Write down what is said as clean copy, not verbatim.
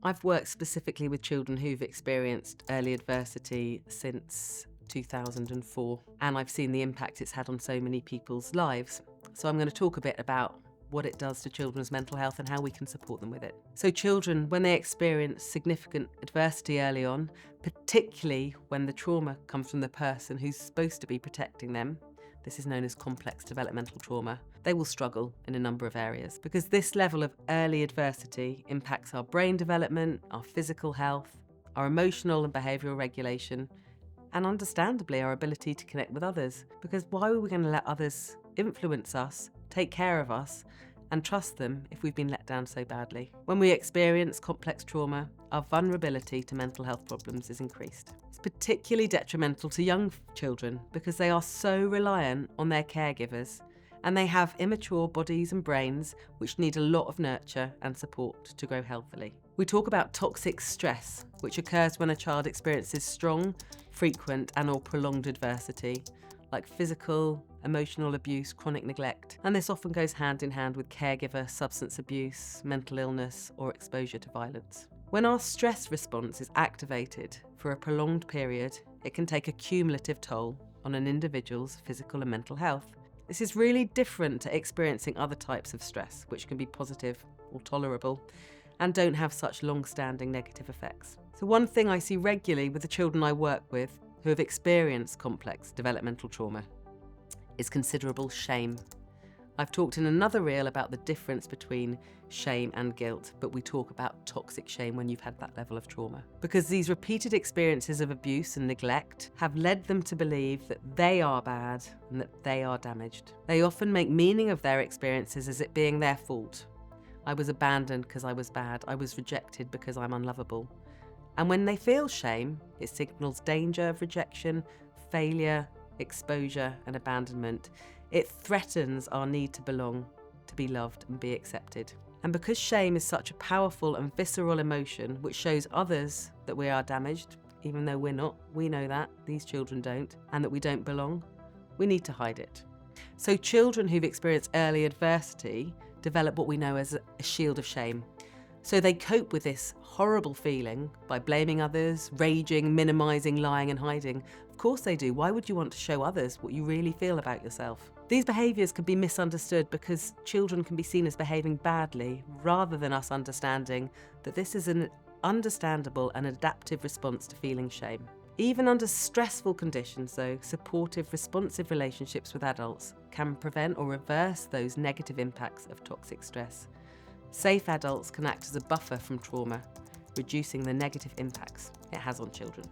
I've worked specifically with children who've experienced early adversity since 2004, and I've seen the impact it's had on so many people's lives. So I'm going to talk a bit about what it does to children's mental health and how we can support them with it. So children, when they experience significant adversity early on, particularly when the trauma comes from the person who's supposed to be protecting them, this is known as complex developmental trauma, they will struggle in a number of areas because this level of early adversity impacts our brain development, our physical health, our emotional and behavioural regulation, and understandably our ability to connect with others. Because why are we going to let others influence us, take care of us, and trust them if we've been let down so badly? When we experience complex trauma, our vulnerability to mental health problems is increased. It's particularly detrimental to young children because they are so reliant on their caregivers and they have immature bodies and brains which need a lot of nurture and support to grow healthily. We talk about toxic stress, which occurs when a child experiences strong, frequent and/or prolonged adversity, like physical, emotional abuse, chronic neglect, and this often goes hand in hand with caregiver, substance abuse, mental illness, or exposure to violence. When our stress response is activated for a prolonged period, it can take a cumulative toll on an individual's physical and mental health. This is really different to experiencing other types of stress, which can be positive or tolerable, and don't have such long-standing negative effects. So one thing I see regularly with the children I work with who have experienced complex developmental trauma is considerable shame. I've talked in another reel about the difference between shame and guilt, but we talk about toxic shame when you've had that level of trauma. Because these repeated experiences of abuse and neglect have led them to believe that they are bad and that they are damaged. They often make meaning of their experiences as it being their fault. I was abandoned because I was bad. I was rejected because I'm unlovable. And when they feel shame, it signals danger of rejection, failure, exposure and abandonment. It threatens our need to belong, to be loved and be accepted. And because shame is such a powerful and visceral emotion which shows others that we are damaged, even though we're not, we know that, these children don't, and that we don't belong, we need to hide it. So children who've experienced early adversity develop what we know as a shield of shame. So they cope with this horrible feeling by blaming others, raging, minimising, lying and hiding. Of course they do. Why would you want to show others what you really feel about yourself? These behaviours can be misunderstood because children can be seen as behaving badly rather than us understanding that this is an understandable and adaptive response to feeling shame. Even under stressful conditions though, supportive, responsive relationships with adults can prevent or reverse those negative impacts of toxic stress. Safe adults can act as a buffer from trauma, reducing the negative impacts it has on children.